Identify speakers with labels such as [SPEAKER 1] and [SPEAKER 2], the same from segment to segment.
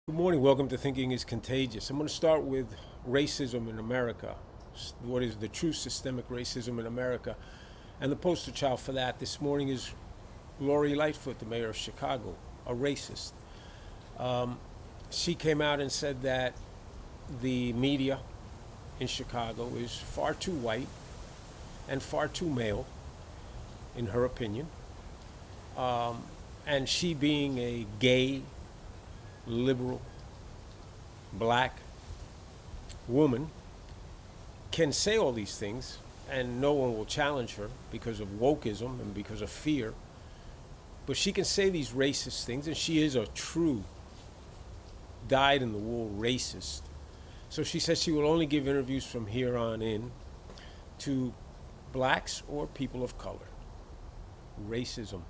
[SPEAKER 1] Good morning. Welcome to Thinking is Contagious. I'm going to start with racism in America. What is the true systemic racism in America? And the poster child for that this morning is Lori Lightfoot, the mayor of Chicago, a racist. She came out and said that the media in Chicago is far too white and far too male, in her opinion. And she, being a gay, liberal, black woman, can say all these things and no one will challenge her because of wokeism and because of fear. But she can say these racist things, and she is a true dyed in the wool racist. So she says she will only give interviews from here on in to blacks or people of color. Racism.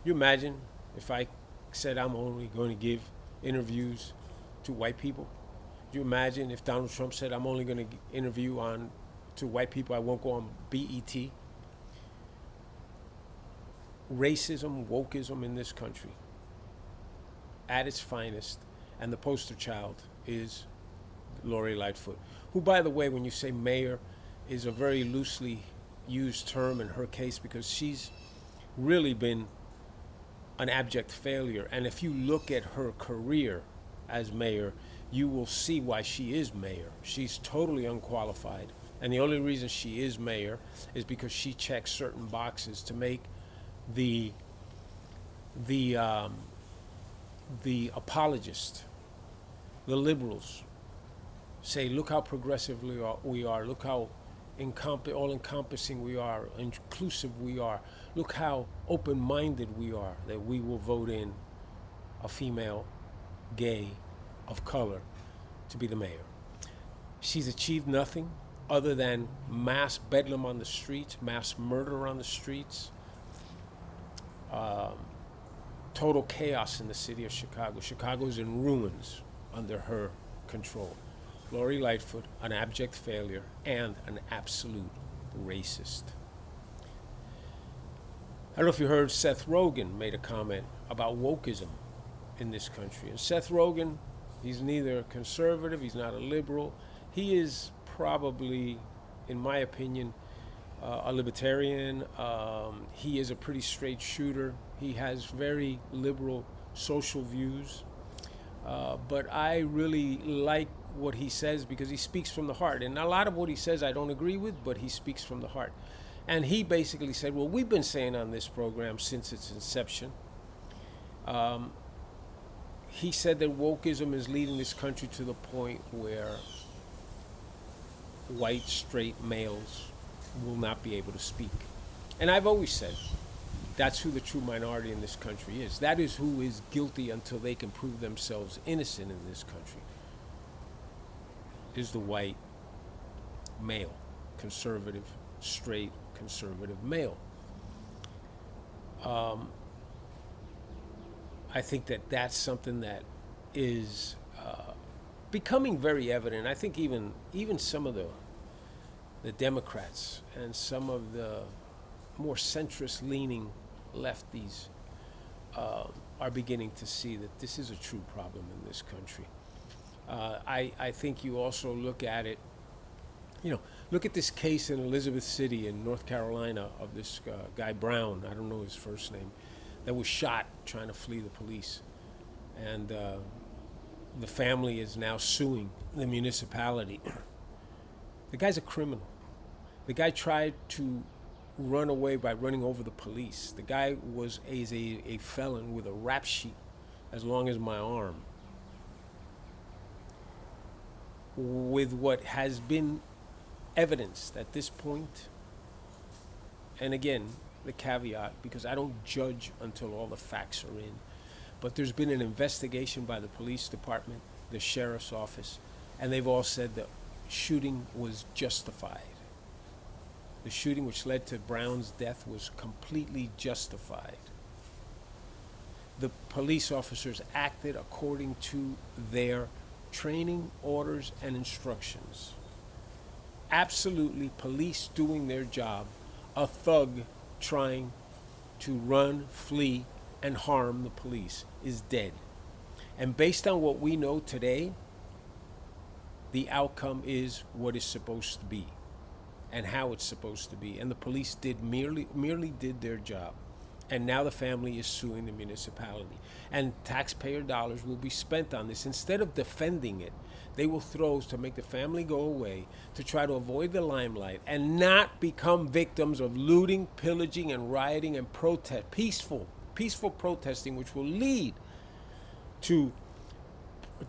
[SPEAKER 1] You imagine if I said I'm only going to give interviews to white people? Do you imagine if Donald Trump said I'm only going to interview to white people, I won't go on BET? Racism, wokeism in this country at its finest, and the poster child is Lori Lightfoot, who, by the way, when you say mayor, is a very loosely used term in her case because she's really been an abject failure. And if you look at her career as mayor, you will see why she is mayor. She's totally unqualified. And the only reason she is mayor is because she checks certain boxes to make the apologist, the liberals, say, look how progressive we are, look how all-encompassing we are, inclusive we are, look how open-minded we are, that we will vote in a female, gay, of color to be the mayor. She's achieved nothing other than mass bedlam on the streets, mass murder on the streets, total chaos in the city of Chicago. Chicago's in ruins under her control. Lori Lightfoot, an abject failure and an absolute racist. I don't know if you heard Seth Rogen made a comment about wokeism in this country. And Seth Rogen, he's neither conservative, he's not a liberal. He is probably, in my opinion, a libertarian. He is a pretty straight shooter. He has very liberal social views. But I really like what he says because he speaks from the heart. And a lot of what he says I don't agree with, but he speaks from the heart. And he basically said, well, we've been saying on this program since its inception, he said that wokeism is leading this country to the point where white, straight males will not be able to speak. And I've always said that's who the true minority in this country is. That is who is guilty until they can prove themselves innocent in this country, is the white male, conservative, straight, conservative male. I think that that's something that is becoming very evident. I think even some of the Democrats and some of the more centrist-leaning lefties are beginning to see that this is a true problem in this country. I think you also look at it, look at this case in Elizabeth City in North Carolina of this guy Brown, I don't know his first name, that was shot trying to flee the police. And the family is now suing the municipality. The guy's a criminal. The guy tried to run away by running over the police. The guy is a felon with a rap sheet as long as my arm, with what has been evidenced at this point. And again, the caveat, because I don't judge until all the facts are in, but there's been an investigation by the police department, the sheriff's office, and they've all said the shooting was justified. The shooting which led to Brown's death was completely justified. The police officers acted according to their training, orders, and instructions. Absolutely police doing their job. A thug trying to run, flee, and harm the police is dead. And based on what we know today, the outcome is what it's supposed to be and how it's supposed to be. And the police did merely did their job. And now the family is suing the municipality. And taxpayer dollars will be spent on this. Instead of defending it, they will throw to make the family go away, to try to avoid the limelight and not become victims of looting, pillaging, and rioting and protest, peaceful protesting, which will lead to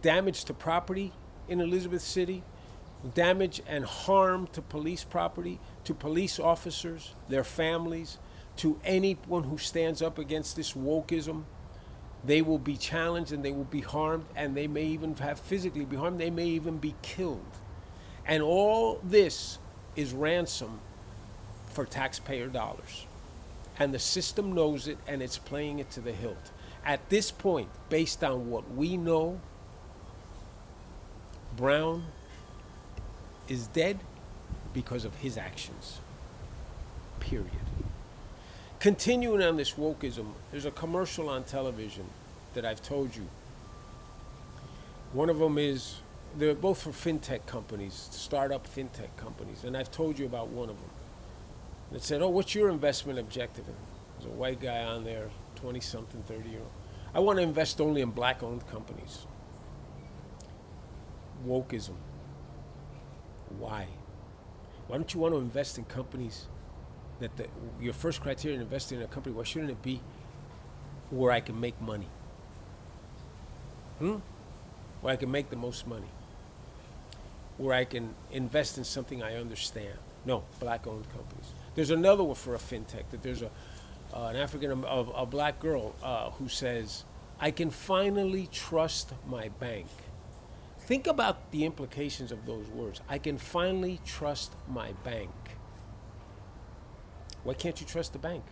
[SPEAKER 1] damage to property in Elizabeth City, damage and harm to police property, to police officers, their families, to anyone who stands up against this wokeism. They will be challenged and they will be harmed, and they may even have physically be harmed. They may even be killed. And all this is ransom for taxpayer dollars. And the system knows it, and it's playing it to the hilt. At this point, based on what we know, Brown is dead because of his actions. Period. Continuing on this wokeism, there's a commercial on television that I've told you. One of them is, they're both for fintech companies, startup fintech companies, and I've told you about one of them. It said, oh, what's your investment objective? And there's a white guy on there, 20-something, 30-year-old. I want to invest only in black-owned companies. Wokeism. Why? Why don't you want to invest in companies that your first criteria in investing in a company, why shouldn't it be where I can make money? Where I can make the most money. Where I can invest in something I understand. No, black-owned companies. There's another one for a fintech, that there's a black girl who says, I can finally trust my bank. Think about the implications of those words. I can finally trust my bank. Why can't you trust the bank?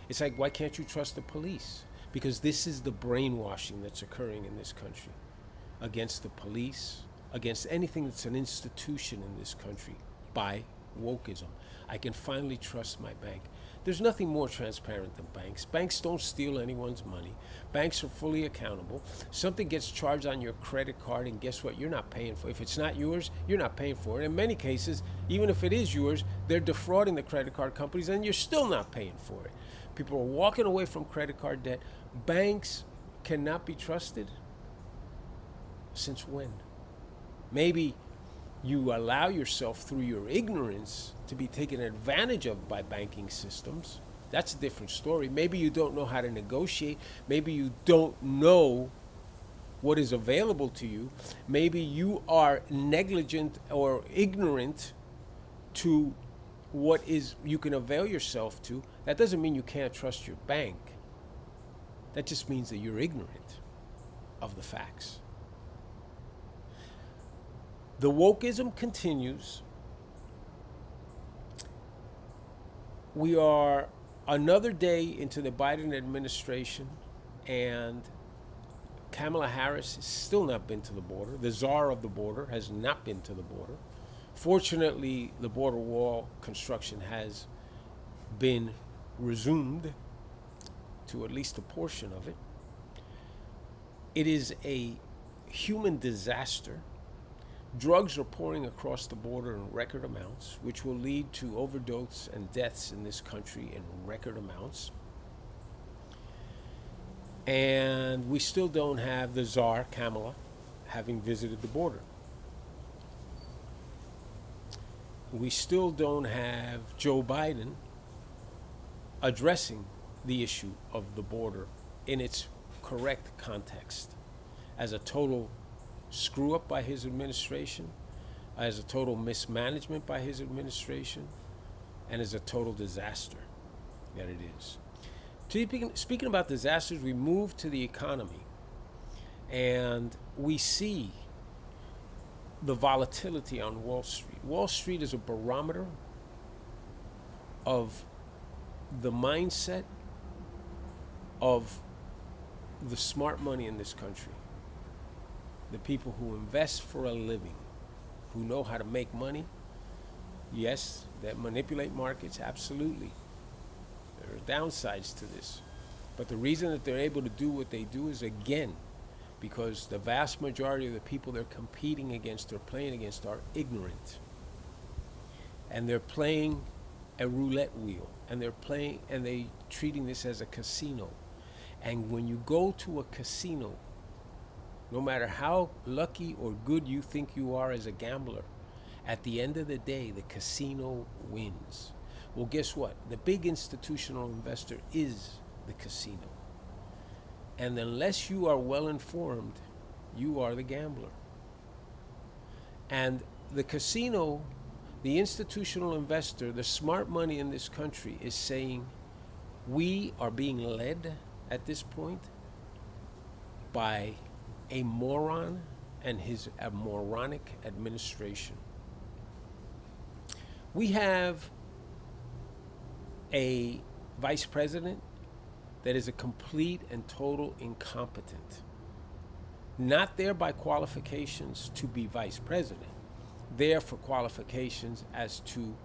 [SPEAKER 1] It's like, why can't you trust the police? Because this is the brainwashing that's occurring in this country against the police, against anything that's an institution in this country by wokeism. I can finally trust my bank. There's nothing more transparent than banks. Banks don't steal anyone's money. Banks are fully accountable. Something gets charged on your credit card, and guess what? You're not paying for it. If it's not yours, you're not paying for it. In many cases, even if it is yours, they're defrauding the credit card companies, and you're still not paying for it. People are walking away from credit card debt. Banks cannot be trusted. Since when? Maybe you allow yourself through your ignorance to be taken advantage of by banking systems. That's a different story. Maybe you don't know how to negotiate. Maybe you don't know what is available to you. Maybe you are negligent or ignorant to what is you can avail yourself to. That doesn't mean you can't trust your bank. That just means that you're ignorant of the facts. The wokeism continues. We are another day into the Biden administration, and Kamala Harris has still not been to the border. The czar of the border has not been to the border. Fortunately, the border wall construction has been resumed to at least a portion of it. It is a human disaster. Drugs are pouring across the border in record amounts, which will lead to overdose and deaths in this country in record amounts. And we still don't have the czar, Kamala, having visited the border. We still don't have Joe Biden addressing the issue of the border in its correct context as a total screw up by his administration, as a total mismanagement by his administration, and as a total disaster that it is. Speaking about disasters, we move to the economy, and we see the volatility on Wall Street. Wall Street is a barometer of the mindset of the smart money in this country. The people who invest for a living, who know how to make money, yes, that manipulate markets, absolutely. There are downsides to this. But the reason that they're able to do what they do is, again, because the vast majority of the people they're competing against or playing against are ignorant. And they're playing a roulette wheel, and they treating this as a casino. And when you go to a casino, no matter how lucky or good you think you are as a gambler, at the end of the day, the casino wins. Well, guess what? The big institutional investor is the casino. And unless you are well informed, you are the gambler. And the casino, the institutional investor, the smart money in this country is saying, we are being led at this point by a moron and a moronic administration. We have a vice president that is a complete and total incompetent. Not there by qualifications to be vice president, there for qualifications as to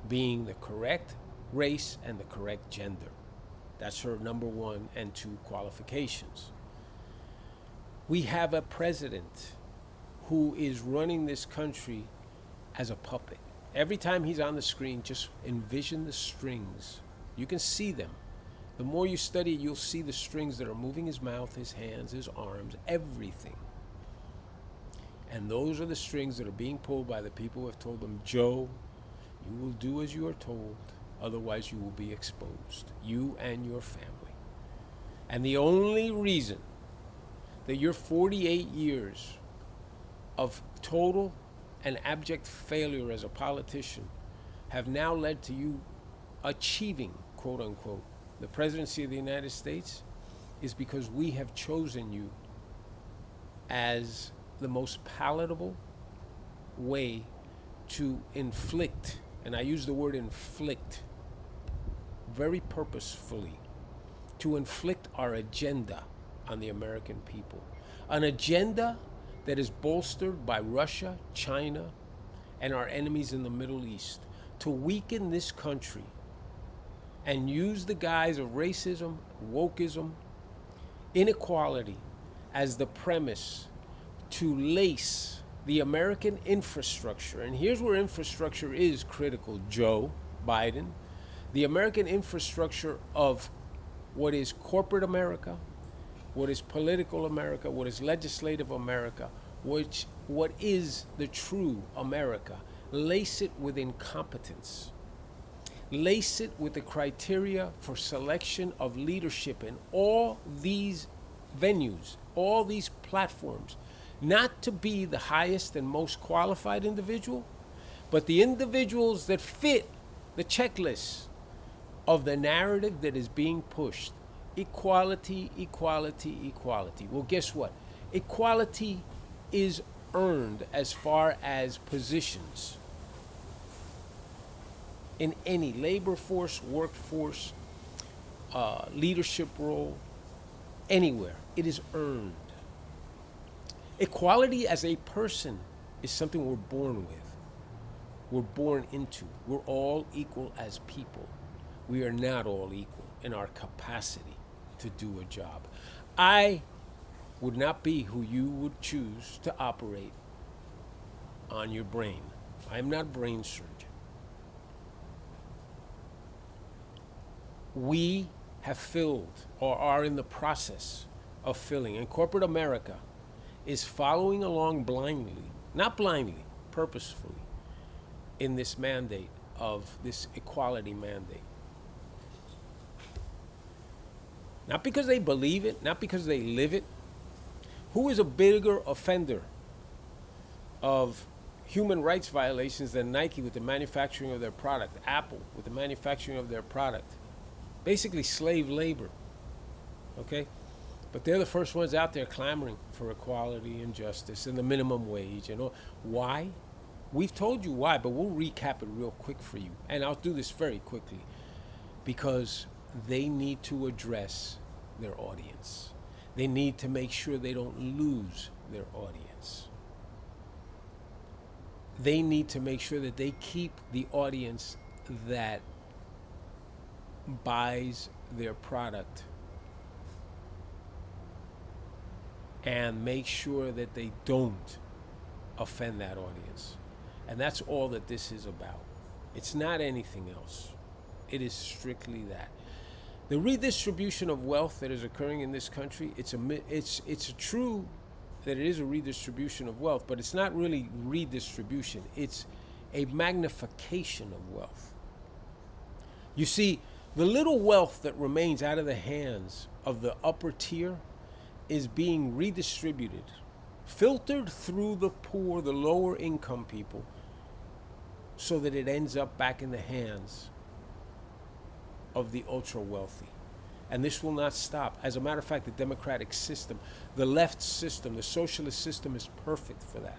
[SPEAKER 1] being the correct race and the correct gender. That's her number 1 and 2 qualifications. We have a president who is running this country as a puppet. Every time he's on the screen, just envision the strings. You can see them. The more you study, you'll see the strings that are moving his mouth, his hands, his arms, everything. And those are the strings that are being pulled by the people who have told them, Joe, you will do as you are told, otherwise you will be exposed, you and your family. And the only reason that your 48 years of total and abject failure as a politician have now led to you achieving, quote unquote, the presidency of the United States is because we have chosen you as the most palatable way to inflict, and I use the word inflict very purposefully, to inflict our agenda on the American people. An agenda that is bolstered by Russia, China, and our enemies in the Middle East to weaken this country and use the guise of racism, wokeism, inequality as the premise to lace the American infrastructure. And here's where infrastructure is critical, Joe Biden. The American infrastructure of what is corporate America, what is political America, what is legislative America, what is the true America. Lace it with incompetence. Lace it with the criteria for selection of leadership in all these venues, all these platforms, not to be the highest and most qualified individual, but the individuals that fit the checklist of the narrative that is being pushed. Equality, equality, equality. Well, guess what? Equality is earned as far as positions in any labor force, workforce, leadership role, anywhere. It is earned. Equality as a person is something we're born with. We're born into. We're all equal as people. We are not all equal in our capacity to do a job. I would not be who you would choose to operate on your brain. I'm not a brain surgeon. We have filled or are in the process of filling, and corporate America is following along blindly, not blindly, purposefully, in this mandate of this equality mandate. Not because they believe it, not because they live it. Who is a bigger offender of human rights violations than Nike with the manufacturing of their product, Apple with the manufacturing of their product? Basically slave labor, okay? But they're the first ones out there clamoring for equality and justice and the minimum wage and all. Why? We've told you why, but we'll recap it real quick for you. And I'll do this very quickly. Because they need to address their audience. They need to make sure they don't lose their audience. They need to make sure that they keep the audience that buys their product and make sure that they don't offend that audience. And that's all that this is about. It's not anything else. It is strictly that. The redistribution of wealth that is occurring in this country, it's true that it is a redistribution of wealth, but it's not really redistribution. It's a magnification of wealth. You see, the little wealth that remains out of the hands of the upper tier is being redistributed, filtered through the poor, the lower income people, so that it ends up back in the hands of the ultra wealthy. And this will not stop. As a matter of fact, the democratic system, the left system, the socialist system is perfect for that.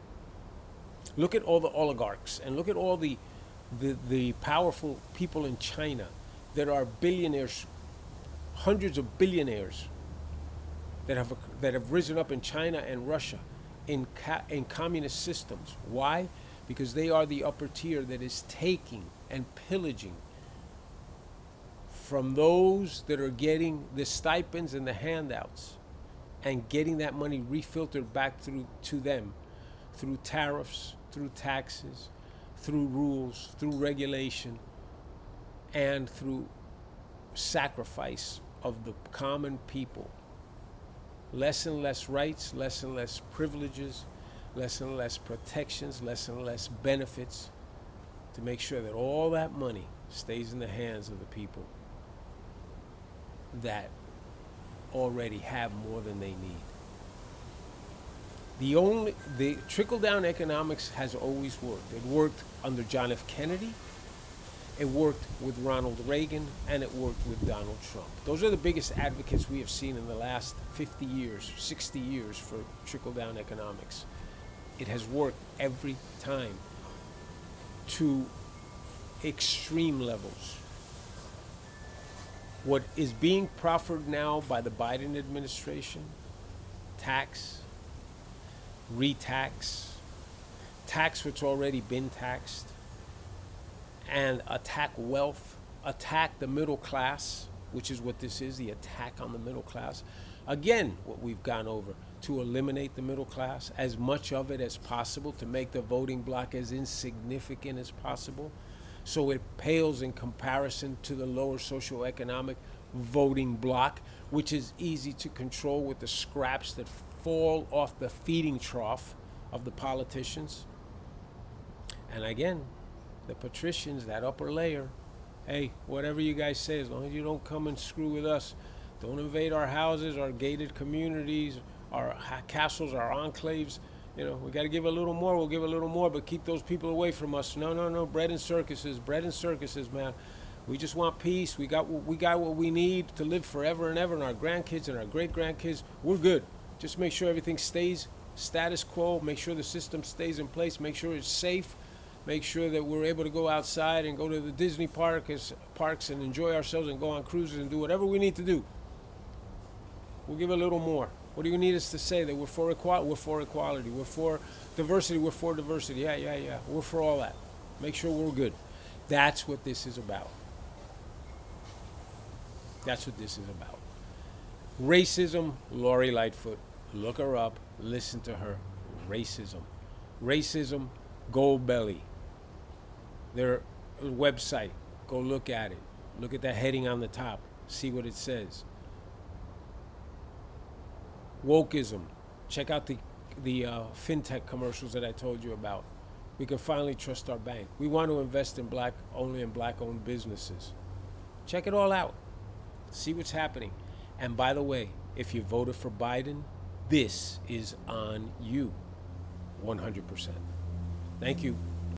[SPEAKER 1] Look at all the oligarchs and look at all the powerful people in China that are billionaires, hundreds of billionaires that have risen up in China and Russia in communist systems. Why? Because they are the upper tier that is taking and pillaging from those that are getting the stipends and the handouts and getting that money refiltered back through to them through tariffs, through taxes, through rules, through regulation, and through sacrifice of the common people. Less and less rights, less and less privileges, less and less protections, less and less benefits, to make sure that all that money stays in the hands of the people that already have more than they need. The trickle-down economics has always worked. It worked under John F. Kennedy, it worked with Ronald Reagan, and it worked with Donald Trump. Those are the biggest advocates we have seen in the last 50 years, 60 years for trickle-down economics. It has worked every time to extreme levels. What is being proffered now by the Biden administration, tax, retax, tax what's already been taxed, and attack wealth, attack the middle class, which is what this is, the attack on the middle class. Again, what we've gone over, to eliminate the middle class, as much of it as possible, to make the voting bloc as insignificant as possible, so it pales in comparison to the lower socioeconomic voting bloc, which is easy to control with the scraps that fall off the feeding trough of the politicians. And again, the patricians, that upper layer, hey, whatever you guys say, as long as you don't come and screw with us, don't invade our houses, our gated communities, our castles, our enclaves. You know, we got to give a little more, we'll give a little more, but keep those people away from us. No, bread and circuses, man. We just want peace. We got what we need to live forever and ever, and our grandkids and our great-grandkids, we're good. Just make sure everything stays status quo, make sure the system stays in place, make sure it's safe, make sure that we're able to go outside and go to the Disney parks and enjoy ourselves and go on cruises and do whatever we need to do. We'll give a little more. What do you need us to say? That we're for equality? We're for equality. We're for diversity. We're for diversity. Yeah. We're for all that. Make sure we're good. That's what this is about. That's what this is about. Racism, Lori Lightfoot. Look her up. Listen to her. Racism, Gold Belly. Their website. Go look at it. Look at the heading on the top. See what it says. Wokeism. Check out the fintech commercials that I told you about. We can finally trust our bank. We want to invest in only in black-owned businesses. Check it all out. See what's happening. And by the way, if you voted for Biden, this is on you. 100%. Thank you.